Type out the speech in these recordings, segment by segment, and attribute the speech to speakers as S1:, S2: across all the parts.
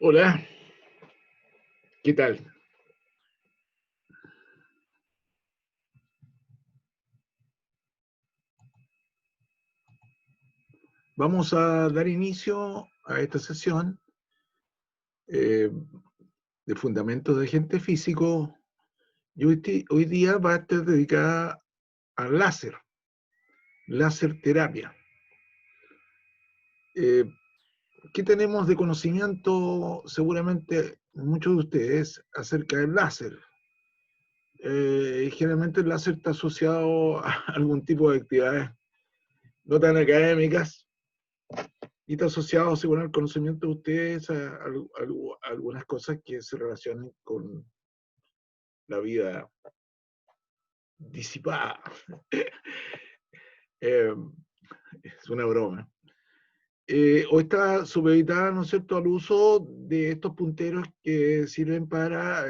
S1: Hola, ¿qué tal? Vamos a dar inicio a esta sesión eh, de fundamentos de agente físico y hoy día va a estar dedicada al láser terapia. Eh, ¿Qué tenemos de conocimiento seguramente muchos de ustedes acerca del láser? Generalmente el láser está asociado a algún tipo de actividades no tan académicas y está asociado, según el conocimiento de ustedes, a algunas cosas que se relacionan con la vida disipada. eh, es una broma. O está supeditada, ¿no es cierto?, al uso de estos punteros que sirven para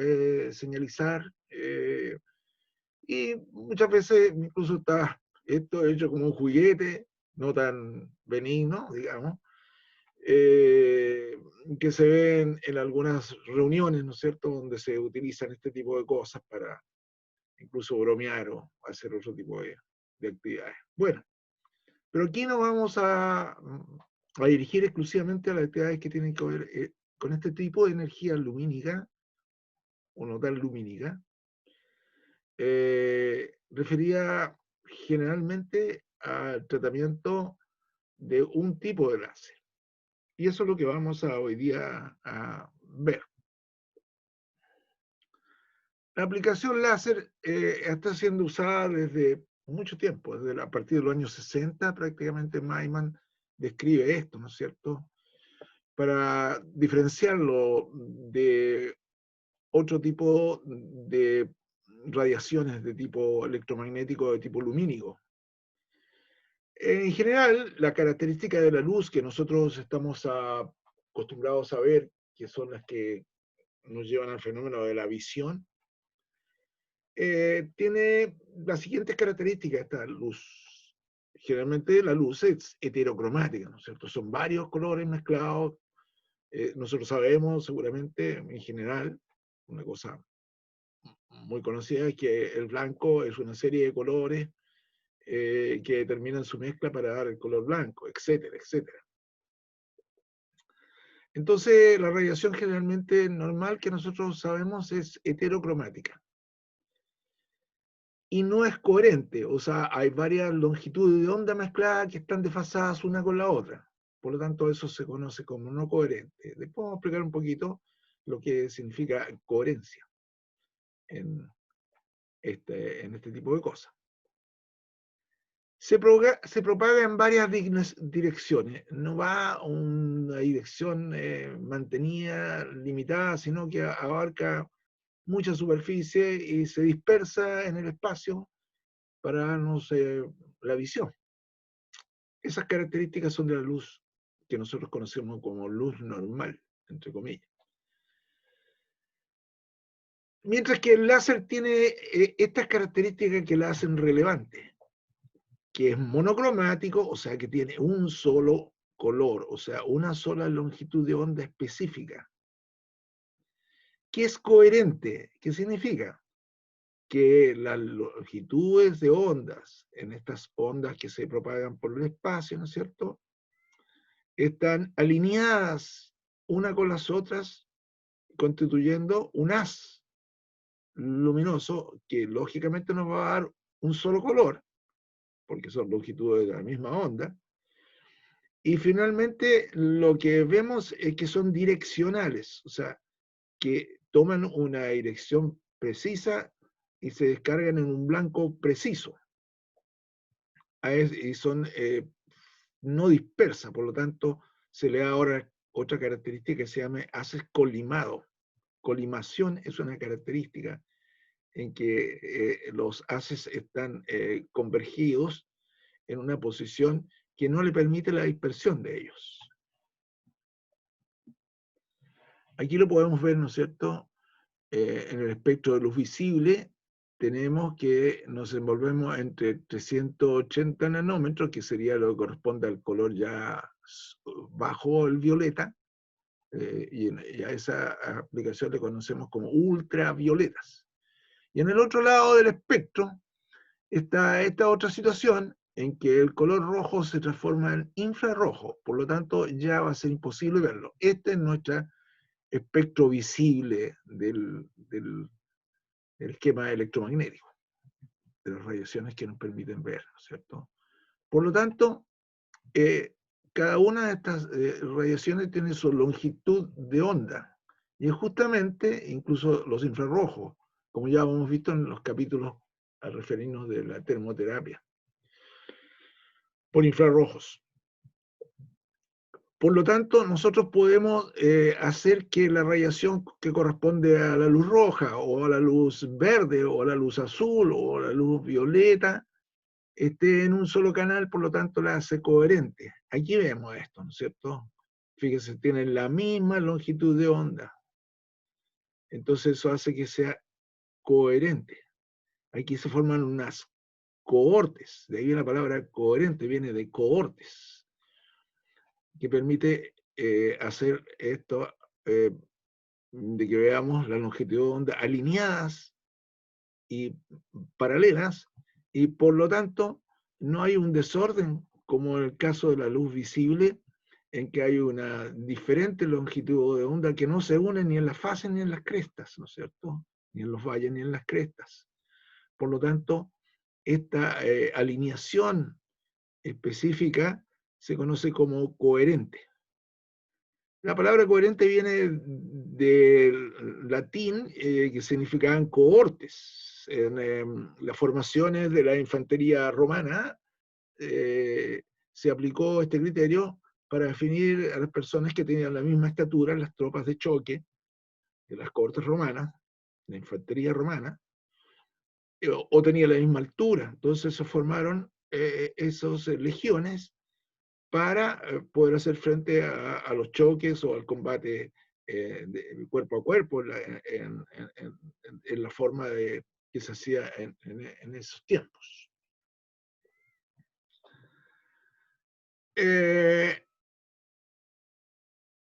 S1: señalizar y muchas veces incluso está esto hecho como un juguete, no tan benigno, digamos, eh, que se ven en algunas reuniones, ¿no es cierto?, donde se utilizan este tipo de cosas para incluso bromear o hacer otro tipo de actividades. Bueno, pero aquí nos vamos a dirigir exclusivamente a las actividades que tienen que ver con este tipo de energía lumínica, o no tan lumínica, referida generalmente al tratamiento de un tipo de láser. Y eso es lo que vamos a hoy día a ver. La aplicación láser está siendo usada desde mucho tiempo, a partir de los años 60 prácticamente Maiman describe esto, ¿no es cierto? Para diferenciarlo de otro tipo de radiaciones de tipo electromagnético, de tipo lumínico. En general, la característica de la luz que nosotros estamos acostumbrados a ver, que son las que nos llevan al fenómeno de la visión, tiene las siguientes características esta luz. Generalmente la luz es heterocromática, ¿no es cierto? Son varios colores mezclados. Nosotros sabemos seguramente, en general, una cosa muy conocida es que el blanco es una serie de colores que determinan su mezcla para dar el color blanco, etcétera, etcétera. Entonces, la radiación generalmente normal que nosotros sabemos es heterocromática. Y no es coherente, o sea, hay varias longitudes de onda mezcladas que están desfasadas una con la otra. Por lo tanto, eso se conoce como no coherente. Después vamos a explicar un poquito lo que significa coherencia en este tipo de cosas. Se propaga en varias direcciones, no va a una dirección mantenida, limitada, sino que abarca mucha superficie y se dispersa en el espacio para darnos la visión. Esas características son de la luz que nosotros conocemos como luz normal, entre comillas. Mientras que el láser tiene estas características que la hacen relevante, que es monocromático, o sea que tiene un solo color, o sea, una sola longitud de onda específica, que es coherente. ¿Qué significa? Que las longitudes de ondas, en estas ondas que se propagan por el espacio, ¿no es cierto?, están alineadas una con las otras, constituyendo un haz luminoso que lógicamente nos va a dar un solo color, porque son longitudes de la misma onda. Y finalmente lo que vemos es que son direccionales, o sea, que toman una dirección precisa y se descargan en un blanco preciso. Y son no dispersas, por lo tanto, se le da ahora otra característica que se llama haces colimado. Colimación es una característica en que los haces están convergidos en una posición que no le permite la dispersión de ellos. Aquí lo podemos ver, ¿no es cierto? En el espectro de luz visible tenemos que nos envolvemos entre 380 nanómetros, que sería lo que corresponde al color ya bajo el violeta, y a esa aplicación le conocemos como ultravioletas. Y en el otro lado del espectro está esta otra situación en que el color rojo se transforma en infrarrojo, por lo tanto ya va a ser imposible verlo. Este es nuestro espectro visible del esquema electromagnético, de las radiaciones que nos permiten ver, ¿no es cierto? Por lo tanto, cada una de estas radiaciones tiene su longitud de onda, y es justamente incluso los infrarrojos, como ya hemos visto en los capítulos al referirnos de la termoterapia, por infrarrojos. Por lo tanto, nosotros podemos hacer que la radiación que corresponde a la luz roja, o a la luz verde, o a la luz azul, o a la luz violeta, esté en un solo canal, por lo tanto la hace coherente. Aquí vemos esto, ¿no es cierto? Fíjense, tienen la misma longitud de onda. Entonces eso hace que sea coherente. Aquí se forman unas cohortes, de ahí la palabra coherente, viene de cohortes, que permite hacer esto, de que veamos la longitud de onda alineadas y paralelas, y por lo tanto no hay un desorden como en el caso de la luz visible, en que hay una diferente longitud de onda que no se une ni en las fases ni en las crestas, ¿no es cierto? Ni en los valles ni en las crestas. Por lo tanto, esta alineación específica se conoce como coherente. La palabra coherente viene del latín, que significaban cohortes. En las formaciones de la infantería romana se aplicó este criterio para definir a las personas que tenían la misma estatura en las tropas de choque de las cohortes romanas, la infantería romana, o tenía la misma altura. Entonces se formaron esos legiones para poder hacer frente a los choques o al combate de cuerpo a cuerpo en la forma que se hacía en esos tiempos.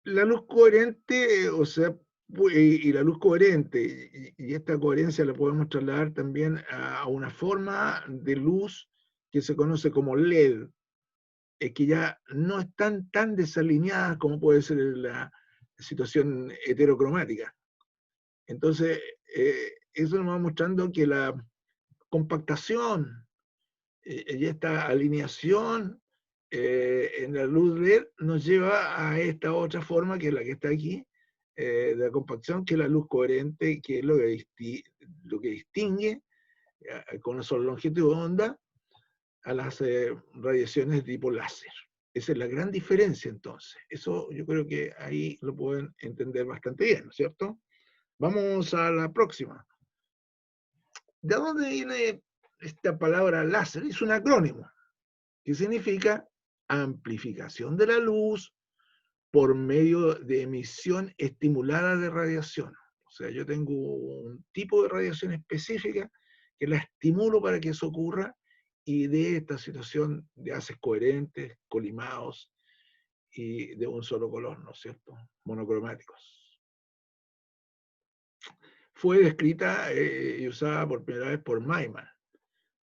S1: La luz coherente, o sea, y la luz coherente, y esta coherencia la podemos trasladar también a una forma de luz que se conoce como LED, que ya no están tan desalineadas como puede ser la situación heterocromática. Entonces, eso nos va mostrando que la compactación y esta alineación en la luz LED nos lleva a esta otra forma, que es la que está aquí, de la compacción, que es la luz coherente, que es lo que distingue con una sola longitud de onda a las radiaciones de tipo láser. Esa es la gran diferencia entonces. Eso yo creo que ahí lo pueden entender bastante bien, ¿no es cierto? Vamos a la próxima. ¿De dónde viene esta palabra láser? Es un acrónimo que significa amplificación de la luz por medio de emisión estimulada de radiación. O sea, yo tengo un tipo de radiación específica que la estimulo para que eso ocurra, y de esta situación de haces coherentes, colimados y de un solo color, ¿no es cierto? Monocromáticos. Fue descrita y usada por primera vez por Maiman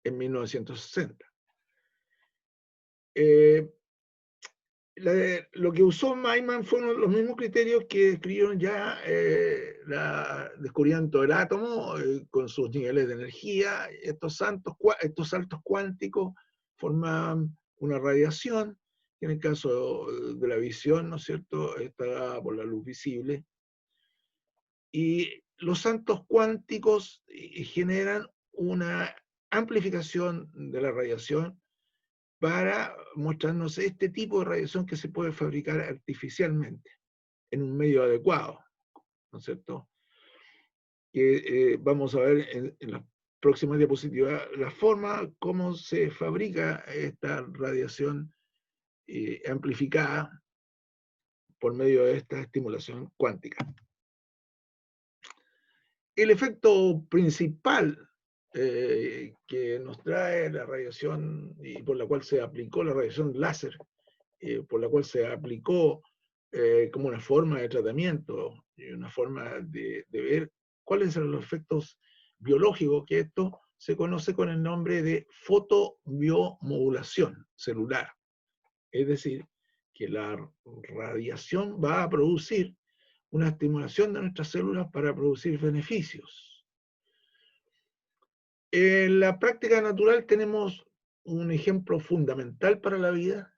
S1: en 1960. Lo que usó Maiman fueron los mismos criterios que describieron ya la descubrimiento del átomo con sus niveles de energía. Estos saltos cuánticos forman una radiación, que en el caso de la visión, ¿no es cierto?, está por la luz visible. Y los saltos cuánticos generan una amplificación de la radiación para mostrarnos este tipo de radiación que se puede fabricar artificialmente en un medio adecuado, ¿no es cierto? Que vamos a ver en la próxima diapositiva la forma como se fabrica esta radiación amplificada por medio de esta estimulación cuántica. El efecto principal que nos trae la radiación y por la cual se aplicó la radiación láser, por la cual se aplicó como una forma de tratamiento y una forma de ver cuáles son los efectos biológicos, que esto se conoce con el nombre de fotobiomodulación celular. Es decir, que la radiación va a producir una estimulación de nuestras células para producir beneficios. En la práctica natural tenemos un ejemplo fundamental para la vida,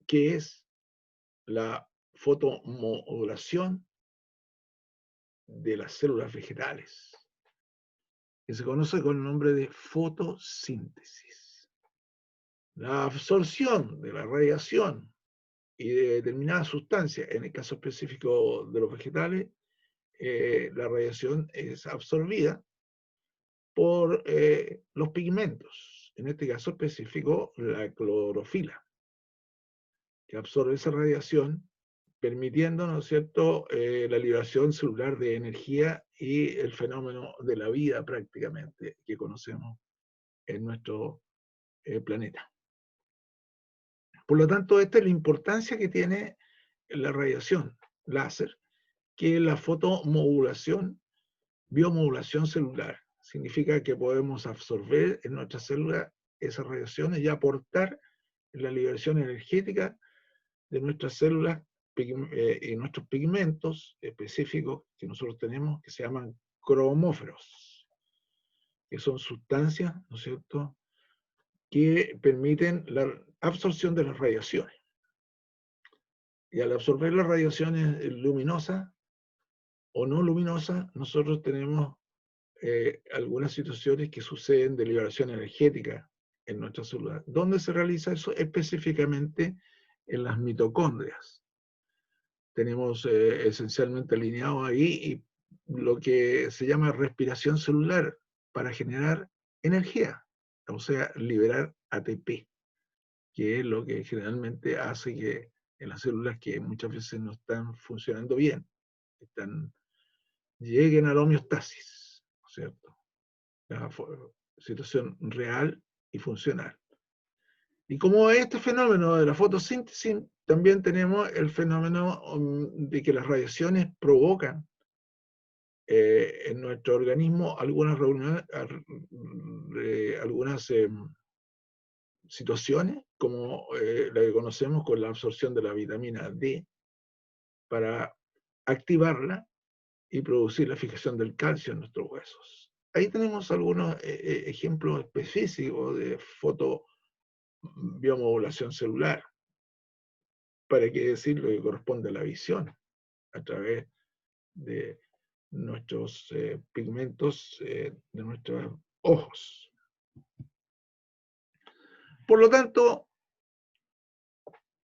S1: que es la fotomodulación de las células vegetales, que se conoce con el nombre de fotosíntesis. La absorción de la radiación y de determinadas sustancias, en el caso específico de los vegetales, la radiación es absorbida por los pigmentos, en este caso específico la clorofila, que absorbe esa radiación, permitiendo, ¿no es cierto?, la liberación celular de energía y el fenómeno de la vida prácticamente que conocemos en nuestro planeta. Por lo tanto, esta es la importancia que tiene la radiación láser, que es la fotomodulación, biomodulación celular. Significa que podemos absorber en nuestras células esas radiaciones y aportar en la liberación energética de nuestras células y nuestros pigmentos específicos que nosotros tenemos, que se llaman cromóferos, que son sustancias, ¿no es cierto?, que permiten la absorción de las radiaciones. Y al absorber las radiaciones luminosas o no luminosas, nosotros tenemos algunas situaciones que suceden de liberación energética en nuestras células. ¿Dónde se realiza eso? Específicamente en las mitocondrias. Tenemos esencialmente alineado ahí y lo que se llama respiración celular para generar energía, o sea, liberar ATP, que es lo que generalmente hace que en las células que muchas veces no están funcionando bien, lleguen a la homeostasis, ¿no es cierto? La situación real y funcional. Y como este fenómeno de la fotosíntesis, también tenemos el fenómeno de que las radiaciones provocan en nuestro organismo algunas situaciones, como la que conocemos con la absorción de la vitamina D, para activarla y producir la fijación del calcio en nuestros huesos. Ahí tenemos algunos ejemplos específicos de fotobiomodulación celular, para qué decir lo que corresponde a la visión, a través de nuestros pigmentos de nuestros ojos. Por lo tanto,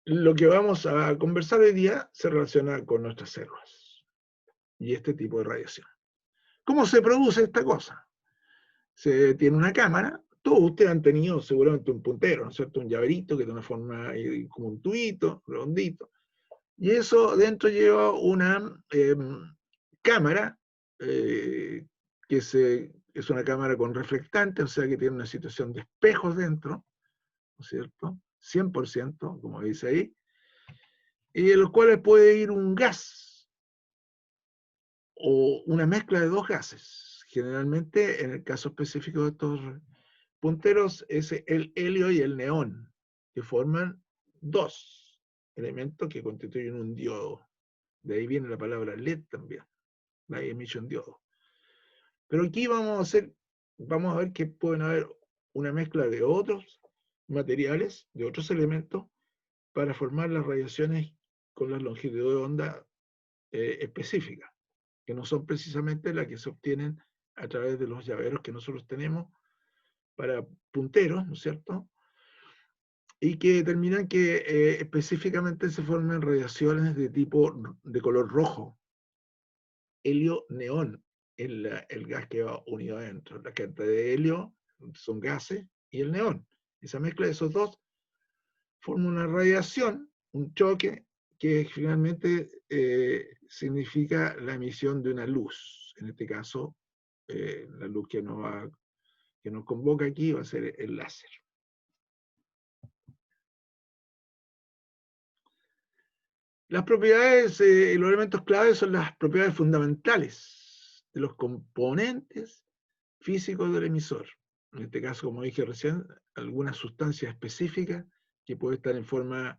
S1: lo que vamos a conversar hoy día se relaciona con nuestras células y este tipo de radiación. ¿Cómo se produce esta cosa? Se tiene una cámara, todos ustedes han tenido seguramente un puntero, ¿no es cierto? Un llaverito que tiene una forma como un tubito, redondito, y eso dentro lleva una cámara, que es una cámara con reflectante, o sea que tiene una situación de espejos dentro, ¿no es cierto? 100%, como dice ahí, y en los cuales puede ir un gas o una mezcla de dos gases. Generalmente, en el caso específico de estos punteros, es el helio y el neón, que forman dos elementos que constituyen un diodo. De ahí viene la palabra LED también, la emission diodo. Pero aquí vamos a ver que pueden haber una mezcla de otros materiales, de otros elementos, para formar las radiaciones con la longitud de onda específica, que no son precisamente las que se obtienen a través de los llaveros que nosotros tenemos para punteros, ¿no es cierto? Y que determinan que específicamente se forman radiaciones de color rojo, helio-neón, el gas que va unido adentro. La cantidad de helio son gases y el neón. Esa mezcla de esos dos forma una radiación, un choque, que finalmente significa la emisión de una luz. En este caso, la luz que nos convoca aquí va a ser el láser. Las propiedades, los elementos clave son las propiedades fundamentales de los componentes físicos del emisor. En este caso, como dije recién, alguna sustancia específica que puede estar en forma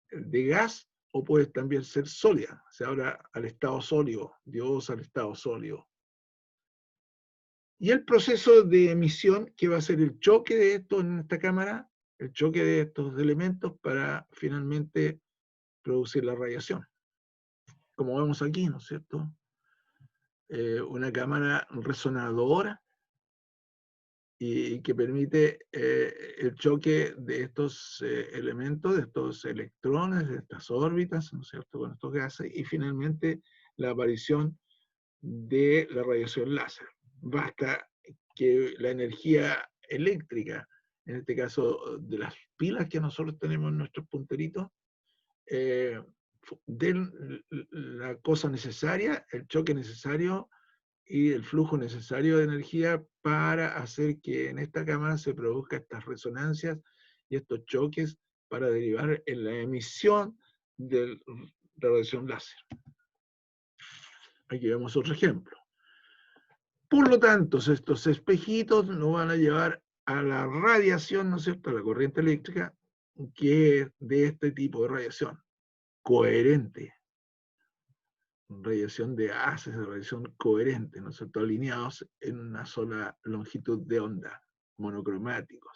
S1: de gas o puede también ser sólida. Se habla al estado sólido, Dios al estado sólido. Y el proceso de emisión, que va a ser el choque de esto en esta cámara, el choque de estos elementos para finalmente producir la radiación. Como vemos aquí, ¿no es cierto? Una cámara resonadora y que permite el choque de estos elementos, de estos electrones, de estas órbitas, ¿no es cierto?, con estos gases, y finalmente la aparición de la radiación láser. Basta que la energía eléctrica, en este caso de las pilas que nosotros tenemos en nuestros punteritos, den la cosa necesaria, el choque necesario y el flujo necesario de energía para hacer que en esta cámara se produzcan estas resonancias y estos choques para derivar en la emisión de la radiación láser. Aquí vemos otro ejemplo. Por lo tanto, estos espejitos nos van a llevar a la radiación, ¿no es cierto?, a la corriente eléctrica, que es de este tipo de radiación, coherente. Radiación de haces, radiación coherente, ¿no es cierto?, alineados en una sola longitud de onda, monocromáticos.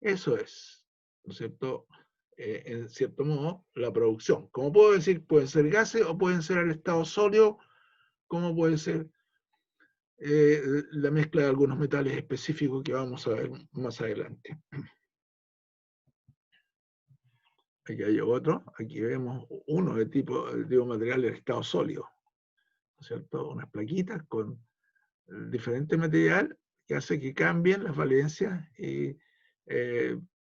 S1: Eso es, ¿no es cierto?, en cierto modo, la producción. Como puedo decir, pueden ser gases o pueden ser al estado sólido, como puede ser la mezcla de algunos metales específicos que vamos a ver más adelante. Aquí hay otro, aquí vemos uno de tipo material del estado sólido, ¿no es cierto? Unas plaquitas con diferente material que hace que cambien las valencias y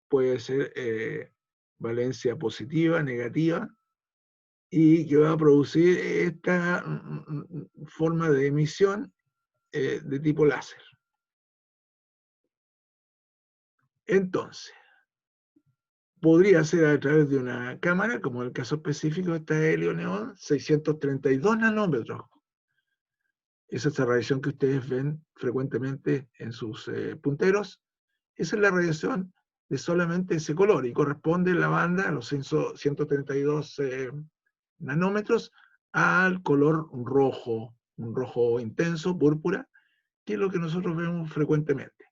S1: puede ser valencia positiva, negativa, y que va a producir esta forma de emisión de tipo láser. Entonces, podría ser a través de una cámara, como en el caso específico de esta helio-neón, 632 nanómetros. Esa es la radiación que ustedes ven frecuentemente en sus punteros. Esa es la radiación de solamente ese color y corresponde en la banda, a los 132 nanómetros, al color rojo, un rojo intenso, púrpura, que es lo que nosotros vemos frecuentemente.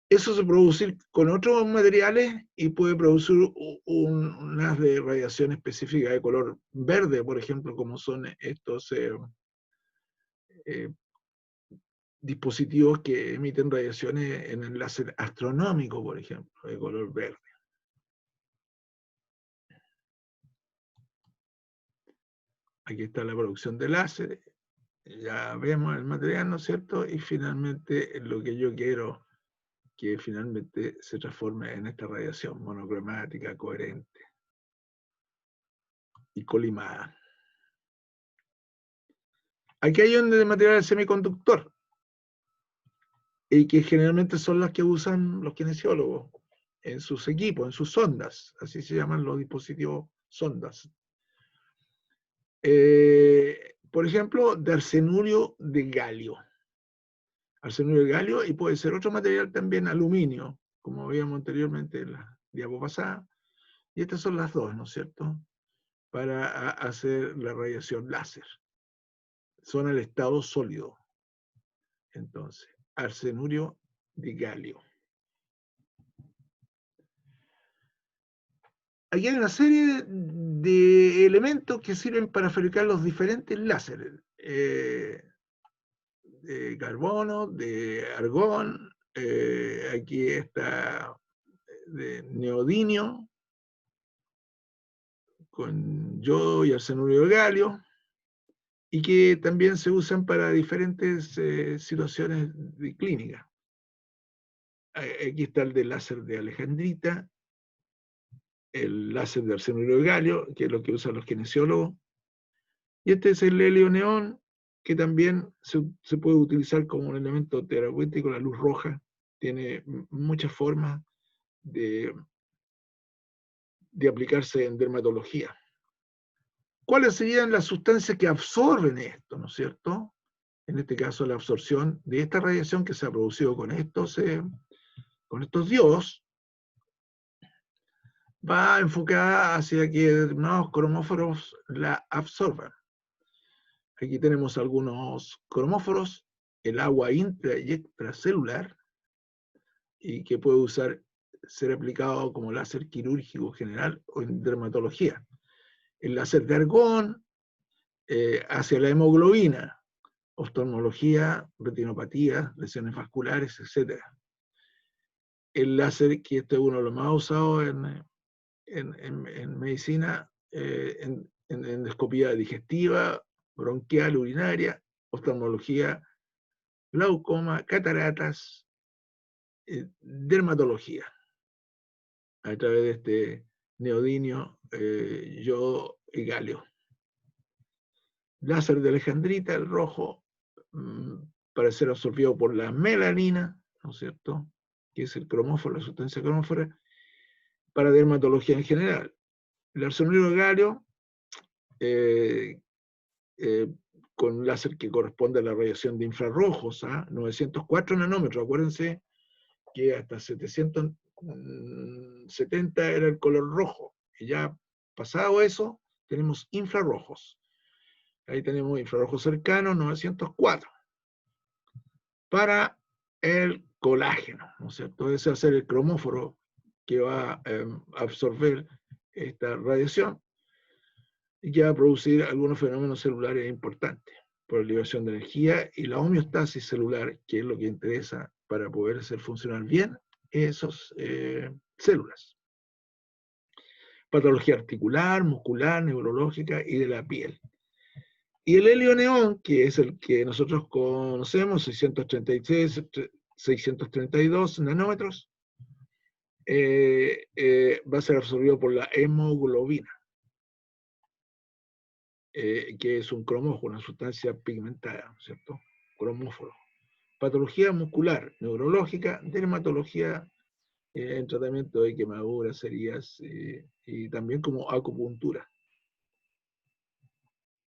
S1: Eso se produce con otros materiales y puede producir unas de radiación específica de color verde, por ejemplo, como son estos dispositivos que emiten radiaciones en el láser astronómico, por ejemplo, de color verde. Aquí está la producción de láser, ya vemos el material, ¿no es cierto? Y finalmente lo que yo quiero que finalmente se transforme en esta radiación monocromática, coherente y colimada. Aquí hay un de material semiconductor, y que generalmente son las que usan los kinesiólogos en sus equipos, en sus sondas, así se llaman los dispositivos sondas. Por ejemplo, de arsenurio de galio. Arsenurio de galio, y puede ser otro material también, aluminio, como veíamos anteriormente en la diapo pasada. Y estas son las dos, ¿no es cierto?, para hacer la radiación láser. Son el estado sólido. Entonces, arsenurio de galio. Aquí hay una serie de elementos que sirven para fabricar los diferentes láseres. De carbono, de argón, aquí está de neodimio, con yodo y arsenurio de galio, y que también se usan para diferentes situaciones de clínica. Aquí está el de láser de alejandrita, el láser de arsenurio de galio, que es lo que usan los kinesiólogos, y este es el helio neón, que también se puede utilizar como un elemento terapéutico. La luz roja tiene muchas formas de de aplicarse en dermatología. ¿Cuáles serían las sustancias que absorben esto, no es cierto? En este caso, la absorción de esta radiación que se ha producido con estos diodos va enfocada hacia que determinados cromóforos la absorban. Aquí tenemos algunos cromóforos, el agua intra y extracelular, y que puede ser aplicado como láser quirúrgico general o en dermatología. El láser de argón hacia la hemoglobina, oftalmología, retinopatía, lesiones vasculares, etc. El láser, que este es uno de los más usados en medicina, en endoscopía digestiva, bronquial, urinaria, oftalmología, glaucoma, cataratas, dermatología, a través de este neodimio, yodo y galio. Láser de alejandrita, el rojo, para ser absorbido por la melanina, ¿no es cierto?, que es el cromóforo, la sustancia cromófora, para dermatología en general. El arsenuro de galio, con láser que corresponde a la radiación de infrarrojos, 904 nanómetros, acuérdense que hasta 770 era el color rojo, y ya pasado eso, tenemos infrarrojos. Ahí tenemos infrarrojos cercanos, 904. Para el colágeno, ¿no es cierto? Ese va a ser el cromóforo que va a absorber esta radiación y que va a producir algunos fenómenos celulares importantes por la liberación de energía y la homeostasis celular, que es lo que interesa para poder hacer funcionar bien esas células. Patología articular, muscular, neurológica y de la piel. Y el helio neón, que es el que nosotros conocemos, 632 nanómetros, va a ser absorbido por la hemoglobina, que es un cromóforo, una sustancia pigmentada, ¿cierto? Cromóforo. Patología muscular, neurológica, dermatología, en tratamiento de quemaduras, heridas, y también como acupuntura,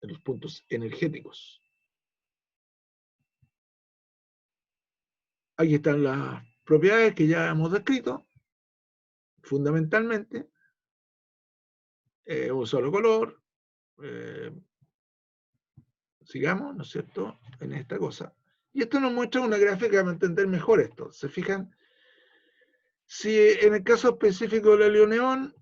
S1: en los puntos energéticos. Aquí están las propiedades que ya hemos descrito, fundamentalmente, un solo color, sigamos, ¿no es cierto?, en esta cosa. Y esto nos muestra una gráfica para entender mejor esto. ¿Se fijan? Si en el caso específico del helio neón,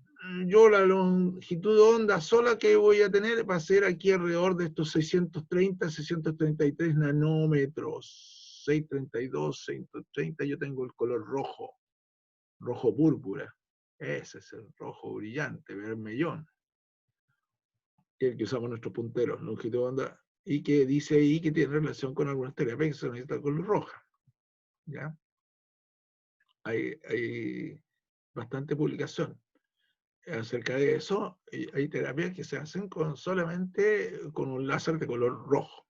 S1: yo la longitud de onda sola que voy a tener va a ser aquí alrededor de estos 630, 633 nanómetros. 632, 630, yo tengo el color rojo, rojo púrpura. Ese es el rojo brillante, vermellón, el que usamos nuestros punteros, longitud de onda, y que dice ahí que tiene relación con algunas terapias que se necesitan con luz roja. ¿Ya? Hay bastante publicación acerca de eso. Hay terapias que se hacen solamente con un láser de color rojo.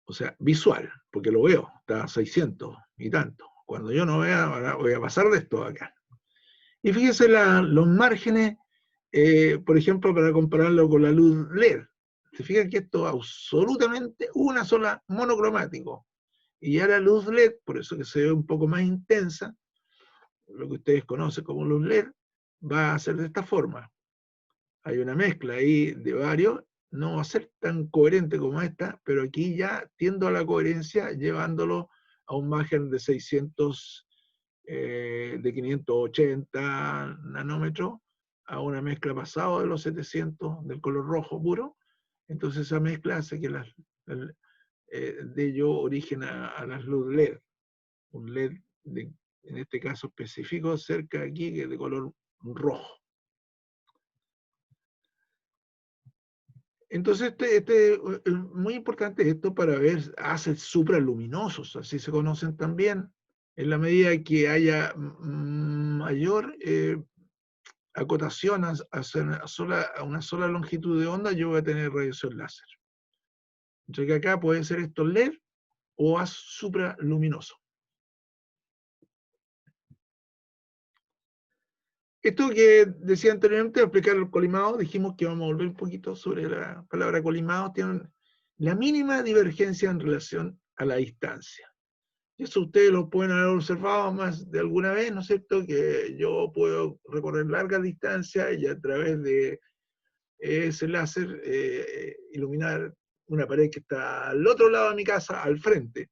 S1: O sea, visual, porque lo veo, está a 600 y tanto. Cuando yo no vea, ahora voy a pasar de esto acá. Y fíjense los márgenes, por ejemplo, para compararlo con la luz LED. Se fijan que esto es absolutamente una sola monocromático. Y ya la luz LED, por eso que se ve un poco más intensa, lo que ustedes conocen como luz LED, va a ser de esta forma. Hay una mezcla ahí de varios, no va a ser tan coherente como esta, pero aquí ya tiendo a la coherencia llevándolo a un margen de 600, de 580 nanómetros, a una mezcla pasado de los 700 del color rojo puro. Entonces esa mezcla hace que de ello origen a las luz LED. Un LED, en este caso específico, cerca de aquí, que es de color rojo. Entonces, es muy importante esto para ver haces supraluminosos, así se conocen también, en la medida que haya mayor acotación a una sola longitud de onda, yo voy a tener radiación láser. Entonces que acá puede ser esto LED o haz supraluminoso. Esto que decía anteriormente, explicar el colimado, dijimos que vamos a volver un poquito sobre la palabra colimado, tienen la mínima divergencia en relación a la distancia. Eso ustedes lo pueden haber observado más de alguna vez, ¿no es cierto? Que yo puedo recorrer largas distancias y a través de ese láser iluminar una pared que está al otro lado de mi casa, al frente,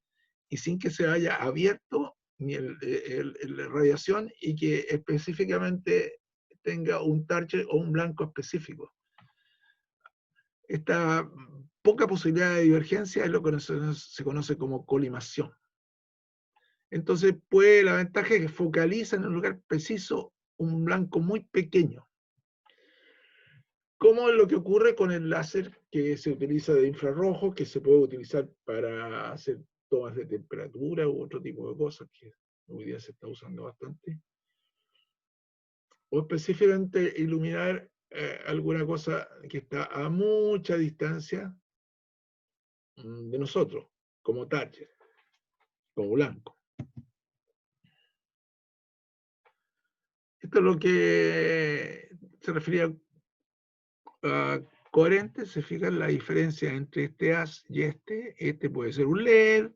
S1: y sin que se haya abierto ni la radiación y que específicamente tenga un target o un blanco específico. Esta poca posibilidad de divergencia es lo que se conoce como colimación. Entonces, la ventaja es que focaliza en un lugar preciso un blanco muy pequeño. Como es lo que ocurre con el láser que se utiliza de infrarrojo, que se puede utilizar para hacer tomas de temperatura u otro tipo de cosas que hoy día se está usando bastante. O específicamente iluminar alguna cosa que está a mucha distancia de nosotros, como target, como blanco. Esto es lo que se refería a coherente. Se fija la diferencia entre este haz y este. Este puede ser un LED,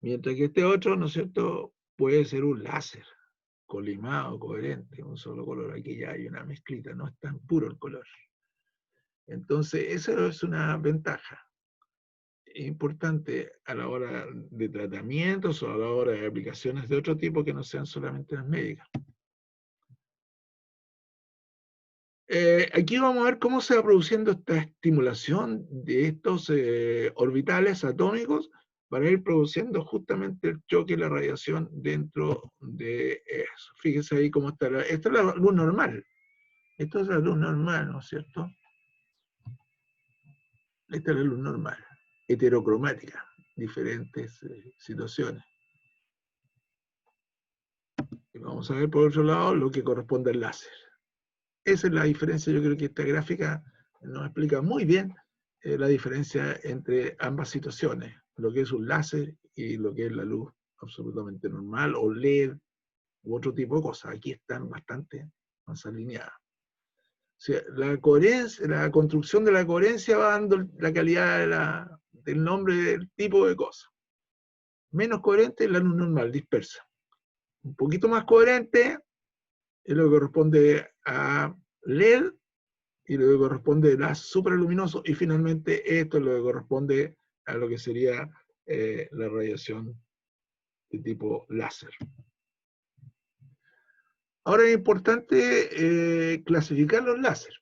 S1: mientras que este otro, ¿no es cierto?, puede ser un láser, colimado, coherente, un solo color. Aquí ya hay una mezclita, no es tan puro el color. Entonces, eso es una ventaja importante a la hora de tratamientos o a la hora de aplicaciones de otro tipo que no sean solamente las médicas. Aquí vamos a ver cómo se va produciendo esta estimulación de estos orbitales atómicos para ir produciendo justamente el choque y la radiación dentro de eso. Fíjense ahí cómo está. Esta es la luz normal. Esto es la luz normal, ¿no es cierto? Esta es la luz normal, heterocromática, diferentes situaciones. Y vamos a ver por otro lado lo que corresponde al láser. Esa es la diferencia. Yo creo que esta gráfica nos explica muy bien la diferencia entre ambas situaciones, lo que es un láser y lo que es la luz absolutamente normal, o LED, u otro tipo de cosas. Aquí están bastante más alineadas. O sea, la coherencia, la construcción de la coherencia va dando la calidad del nombre del tipo de cosa. Menos coherente es la luz normal, dispersa. Un poquito más coherente es lo que corresponde a LED, y lo que corresponde a supraluminoso, y finalmente esto es lo que corresponde a lo que sería la radiación de tipo láser. Ahora es importante clasificar los láser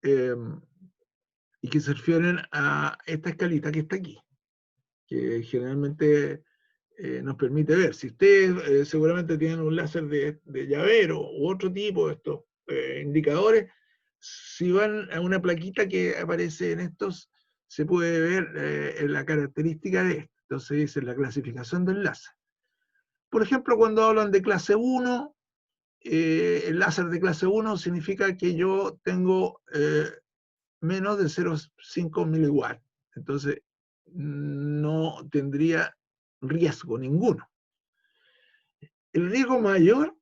S1: y que se refieren a esta escalita que está aquí, que generalmente nos permite ver. Si ustedes seguramente tienen un láser de llavero u otro tipo de estos indicadores, si van a una plaquita que aparece en estos, se puede ver la característica de esto. Entonces dice la clasificación del láser. Por ejemplo, cuando hablan de clase 1, el láser de clase 1 significa que yo tengo menos de 0,5 miliwatts. Entonces, no tendría riesgo ninguno. El riesgo mayor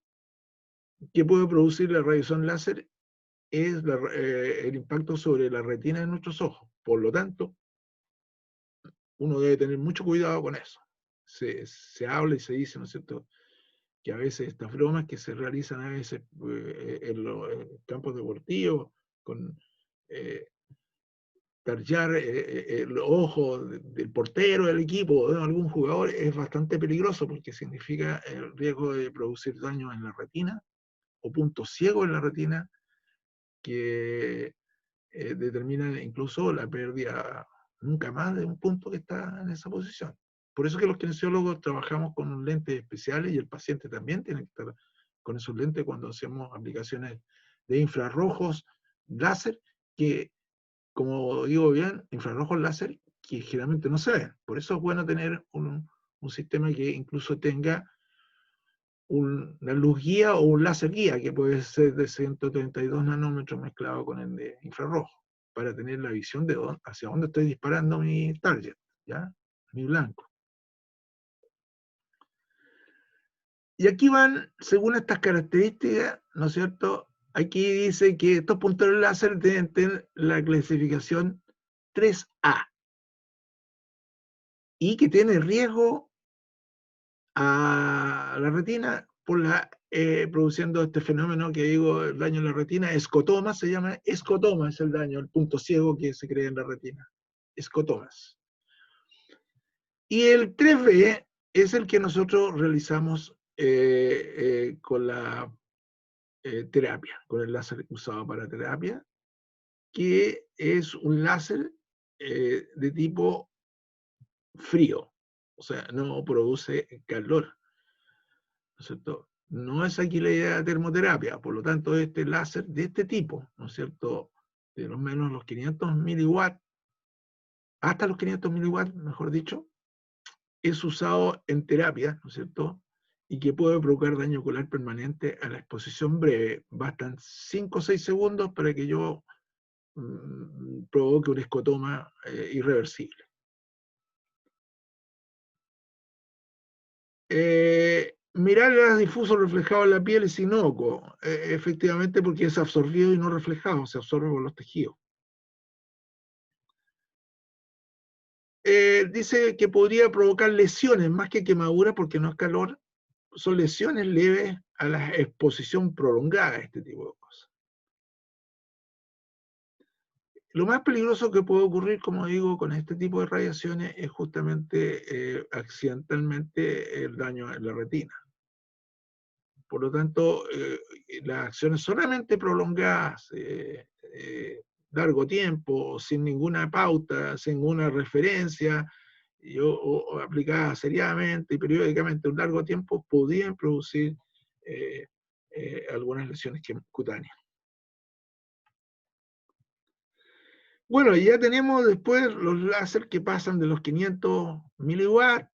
S1: que puede producir la radiación láser es el impacto sobre la retina de nuestros ojos. Por lo tanto, uno debe tener mucho cuidado con eso. Se habla y se dice, ¿no es cierto?, que a veces estas bromas que se realizan a veces en los campos deportivos, con tarjar el ojo del portero del equipo o de algún jugador, es bastante peligroso porque significa el riesgo de producir daño en la retina o puntos ciegos en la retina que determinan incluso la pérdida nunca más de un punto que está en esa posición. Por eso que los kinesiólogos trabajamos con lentes especiales y el paciente también tiene que estar con esos lentes cuando hacemos aplicaciones de infrarrojos láser, que, como digo bien, infrarrojos láser que generalmente no se ven. Por eso es bueno tener un sistema que incluso tenga una luz guía o un láser guía, que puede ser de 132 nanómetros mezclado con el de infrarrojo, para tener la visión de hacia dónde estoy disparando mi target, ¿ya? Mi blanco. Y aquí van, según estas características, ¿no es cierto? Aquí dice que estos puntores láser deben tener la clasificación 3A y que tiene riesgo a la retina por produciendo este fenómeno que digo, el daño en la retina, escotoma, se llama escotoma, es el daño, el punto ciego que se crea en la retina, escotomas. Y el 3B es el que nosotros realizamos con la terapia, con el láser usado para terapia, que es un láser de tipo frío, o sea, no produce calor, ¿no es cierto? No es aquí la idea de termoterapia, por lo tanto, este láser de este tipo, ¿no es cierto? De los menos los 500 miliwatts, hasta los 500 miliwatts, mejor dicho, es usado en terapia, ¿no es cierto? Y que puede provocar daño ocular permanente a la exposición breve. Bastan 5 o 6 segundos para que yo provoque un escotoma irreversible. Mirar el gas difuso reflejado en la piel es inocuo, efectivamente porque es absorbido y no reflejado, se absorbe por los tejidos. Dice que podría provocar lesiones más que quemaduras porque no es calor, son lesiones leves a la exposición prolongada a este tipo de cosas. Lo más peligroso que puede ocurrir, como digo, con este tipo de radiaciones es justamente accidentalmente el daño en la retina. Por lo tanto, las acciones solamente prolongadas, largo tiempo, sin ninguna pauta, sin ninguna referencia, o aplicadas seriadamente y periódicamente un largo tiempo, podían producir algunas lesiones cutáneas. Bueno, ya tenemos después los láser que pasan de los 500 miliwatts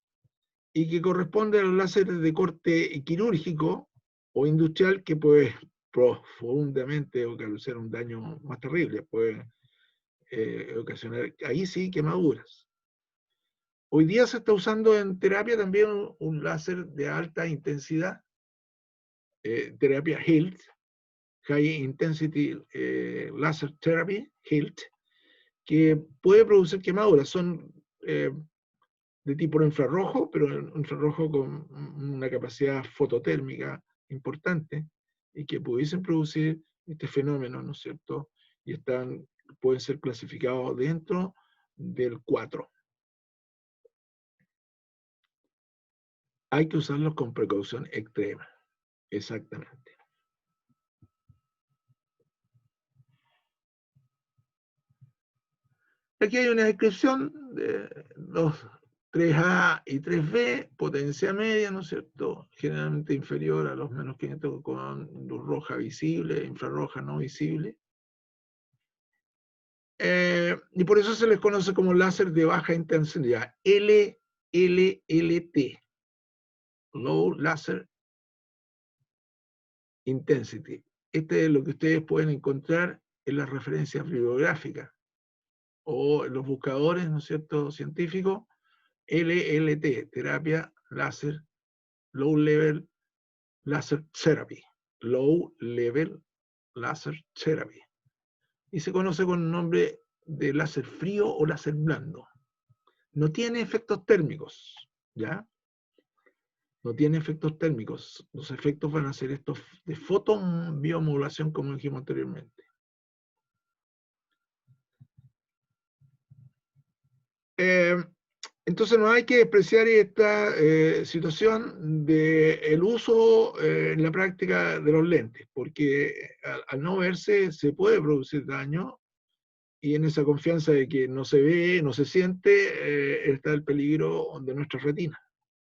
S1: y que corresponden a los láseres de corte quirúrgico o industrial que puede profundamente ocasionar un daño más terrible, puede ocasionar, ahí sí, quemaduras. Hoy día se está usando en terapia también un láser de alta intensidad, terapia HILT, High Intensity Laser Therapy, HILT, que puede producir quemaduras. Son de tipo infrarrojo, pero infrarrojo con una capacidad fototérmica importante y que pudiesen producir este fenómeno, ¿no es cierto? Y pueden ser clasificados dentro del 4. Hay que usarlos con precaución extrema, exactamente. Aquí hay una descripción de los 3A y 3B, potencia media, ¿no es cierto? Generalmente inferior a los menos 500 con luz roja visible, infrarroja no visible. Y por eso se les conoce como láser de baja intensidad, LLLT, Low Laser Intensity. Este es lo que ustedes pueden encontrar en las referencias bibliográficas o en los buscadores, ¿no es cierto?, científicos. LLT, terapia láser, Low Level Laser Therapy. Low Level Laser Therapy. Y se conoce con el nombre de láser frío o láser blando. No tiene efectos térmicos, ¿ya? No tiene efectos térmicos. Los efectos van a ser estos de fotobiomodulación, como dijimos anteriormente. Entonces no hay que despreciar esta situación del uso en la práctica de los lentes, porque al no verse se puede producir daño y en esa confianza de que no se ve, no se siente, está el peligro de nuestra retina.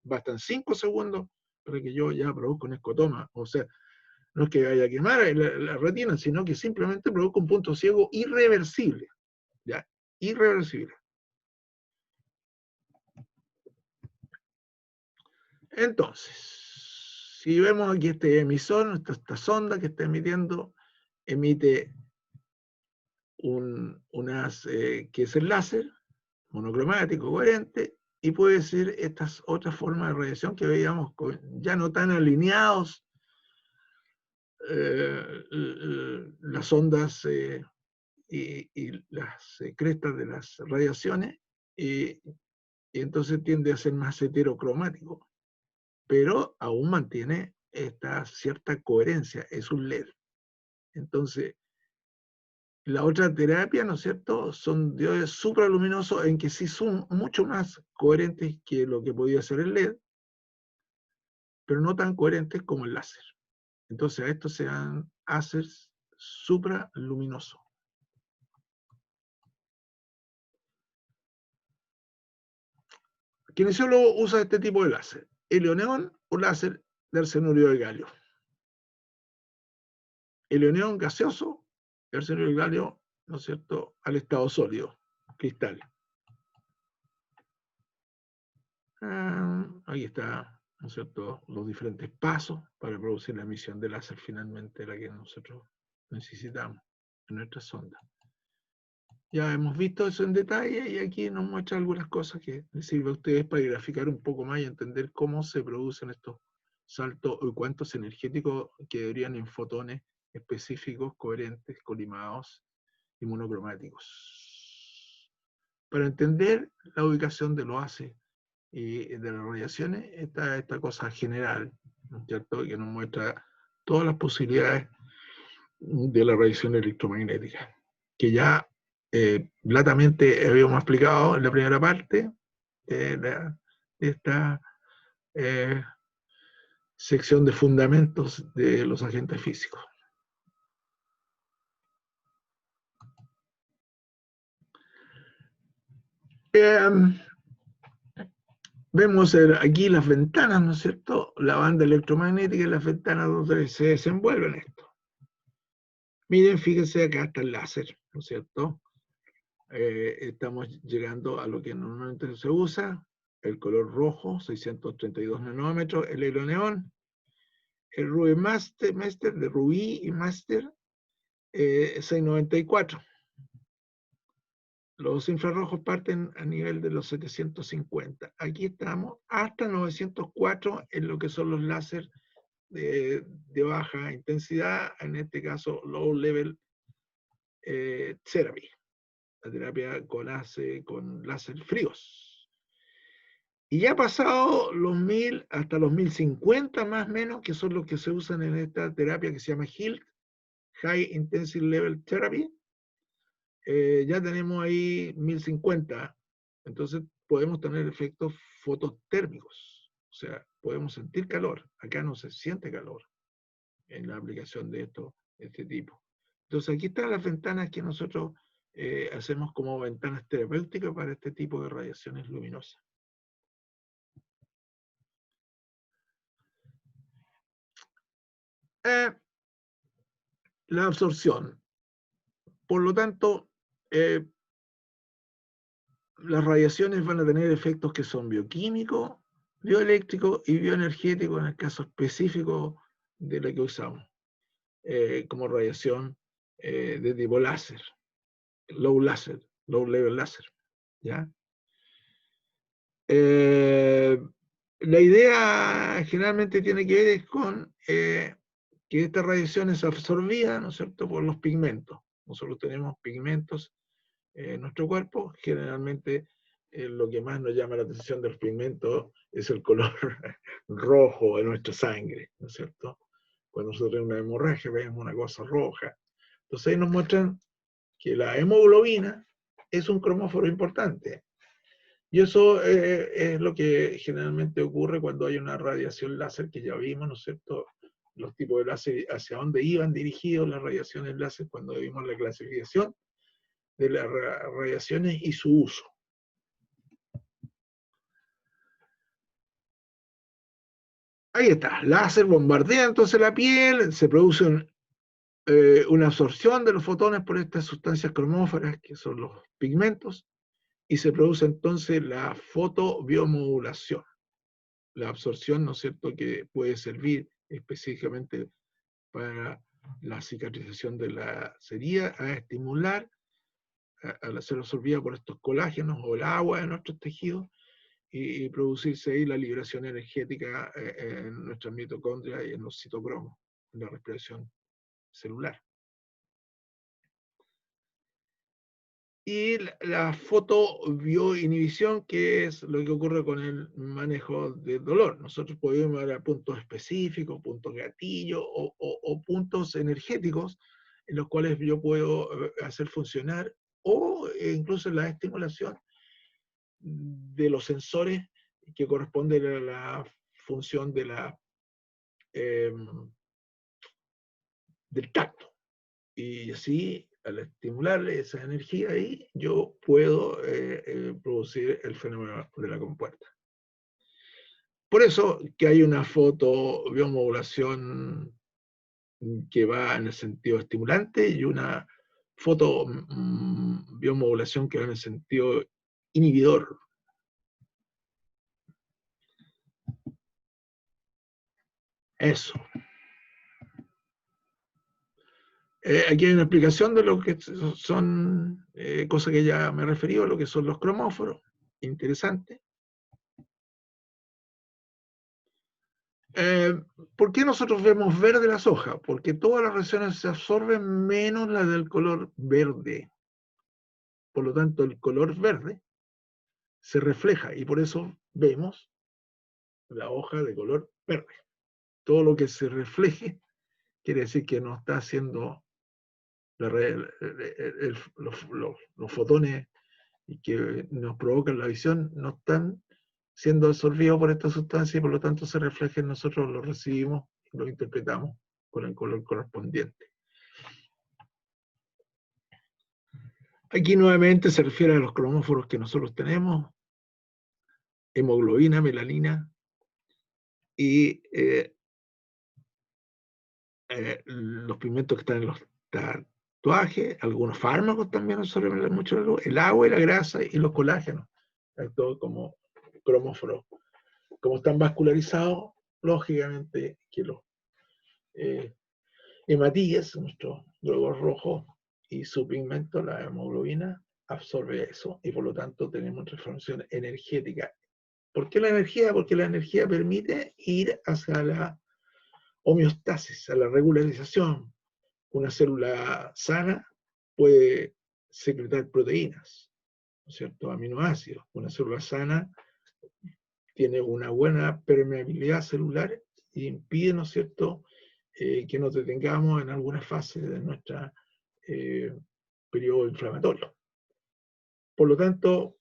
S1: Bastan 5 segundos para que yo ya produzca un escotoma. O sea, no es que vaya a quemar la retina, sino que simplemente produzca un punto ciego irreversible. ¿Ya? Irreversible. Entonces, si vemos aquí este emisor, esta sonda que está emitiendo, emite que es el láser, monocromático, coherente, y puede ser estas otras formas de radiación que veíamos ya no tan alineados, las ondas y las crestas de las radiaciones, y entonces tiende a ser más heterocromático, pero aún mantiene esta cierta coherencia, es un LED. Entonces, la otra terapia, ¿no es cierto?, son diodes supraluminosos en que sí son mucho más coherentes que lo que podía ser el LED, pero no tan coherentes como el láser. Entonces a estos se llaman láseres supraluminosos. Kinesiólogo usa este tipo de láser: helioneón o láser de arsenuro de galio. Helioneón gaseoso, arsenuro de galio, ¿no es cierto?, al estado sólido, cristal. Ahí está, ¿no es cierto?, los diferentes pasos para producir la emisión de láser finalmente, la que nosotros necesitamos en nuestra sonda. Ya hemos visto eso en detalle y aquí nos muestra algunas cosas que les sirve a ustedes para graficar un poco más y entender cómo se producen estos saltos y cuántos energéticos quedarían en fotones específicos, coherentes, colimados y monocromáticos. Para entender la ubicación de los haces y de las radiaciones, esta cosa general, ¿no es cierto?, que nos muestra todas las posibilidades de la radiación electromagnética, que ya blatamente habíamos explicado en la primera parte de esta sección de fundamentos de los agentes físicos. Vemos aquí las ventanas, ¿no es cierto?, la banda electromagnética y las ventanas donde se desenvuelven esto. Miren, fíjense, acá está el láser, ¿no es cierto? Estamos llegando a lo que normalmente se usa, el color rojo, 632 nanómetros, el helioneón, el Rubí Master, de Rubí y Master, 694. Los infrarrojos parten a nivel de los 750. Aquí estamos hasta 904 en lo que son los láser de baja intensidad, en este caso low level therapy, la terapia con láser fríos. Y ya pasado los 1000 hasta los 1050 más o menos, que son los que se usan en esta terapia que se llama HILT, High Intensive Level Therapy, ya tenemos ahí 1050, entonces podemos tener efectos fototérmicos, o sea, podemos sentir calor. Acá no se siente calor en la aplicación de este tipo. Entonces aquí están las ventanas que nosotros hacemos como ventanas terapéuticas para este tipo de radiaciones luminosas. La absorción. Por lo tanto, las radiaciones van a tener efectos que son bioquímicos, bioeléctricos y bioenergéticos en el caso específico de la que usamos, como radiación de tipo láser, low level láser, ¿ya? La idea generalmente tiene que ver con que esta radiación es absorbida, ¿no es cierto?, por los pigmentos. Nosotros tenemos pigmentos en nuestro cuerpo, generalmente lo que más nos llama la atención de los pigmentos es el color rojo de nuestra sangre, ¿no es cierto? Cuando nosotros tenemos una hemorragia vemos una cosa roja. Entonces ahí nos muestran que la hemoglobina es un cromóforo importante. Y eso es lo que generalmente ocurre cuando hay una radiación láser, que ya vimos, ¿no es cierto?, los tipos de láser, hacia dónde iban dirigidos las radiaciones láser cuando vimos la clasificación de las radiaciones y su uso. Ahí está, láser bombardea entonces la piel, se produce una absorción de los fotones por estas sustancias cromóforas, que son los pigmentos, y se produce entonces la fotobiomodulación. La absorción, ¿no es cierto?, que puede servir específicamente para la cicatrización de la herida, a estimular al ser absorbida por estos colágenos o el agua de nuestros tejidos, y producirse ahí la liberación energética en nuestras mitocondrias y en los citocromos, en la respiración celular. Y la fotobioinhibición, que es lo que ocurre con el manejo del dolor. Nosotros podemos ir a puntos específicos, puntos gatillo o puntos energéticos en los cuales yo puedo hacer funcionar, o incluso la estimulación de los sensores que corresponden a la función de del tacto. Y así, al estimularle esa energía ahí, yo puedo producir el fenómeno de la compuerta. Por eso que hay una fotobiomodulación que va en el sentido estimulante y una fotobiomodulación que va en el sentido inhibidor. Eso. Aquí hay una explicación de lo que son cosas que ya me he referido, lo que son los cromóforos. Interesante. ¿Por qué nosotros vemos verde las hojas? Porque todas las regiones se absorben menos la del color verde. Por lo tanto, el color verde se refleja y por eso vemos la hoja de color verde. Todo lo que se refleje quiere decir que no está haciendo los fotones que nos provocan la visión, no están siendo absorbidos por esta sustancia y por lo tanto se refleja en nosotros, lo recibimos y lo interpretamos con el color correspondiente. Aquí nuevamente se refiere a los cromóforos que nosotros tenemos, hemoglobina, melanina y los pigmentos que están en los tatuajes, algunos fármacos también absorben mucho la luz, el agua y la grasa y los colágenos, todo como cromóforos. Como están vascularizados, lógicamente que los hematíes, nuestro glóbulo rojo y su pigmento, la hemoglobina, absorbe eso y por lo tanto tenemos transformación energética. ¿Por qué la energía? Porque la energía permite ir hacia la homeostasis, a la regularización. Una célula sana puede secretar proteínas, ¿no es cierto? Aminoácidos. Una célula sana tiene una buena permeabilidad celular y impide, ¿no es cierto?, que nos detengamos en alguna fase de nuestro periodo inflamatorio. Por lo tanto,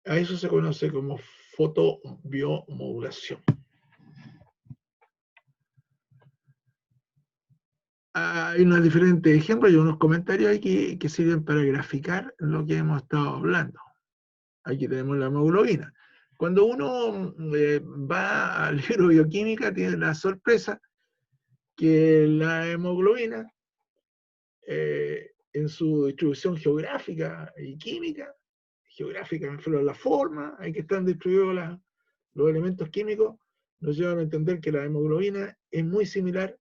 S1: a eso se conoce como fotobiomodulación. Hay unos diferentes ejemplos y unos comentarios aquí que sirven para graficar lo que hemos estado hablando. Aquí tenemos la hemoglobina. Cuando uno va al libro de bioquímica, tiene la sorpresa que la hemoglobina, en su distribución geográfica y química, geográfica me refiero a la forma en que están distribuidos los elementos químicos, nos llevan a entender que la hemoglobina es muy similar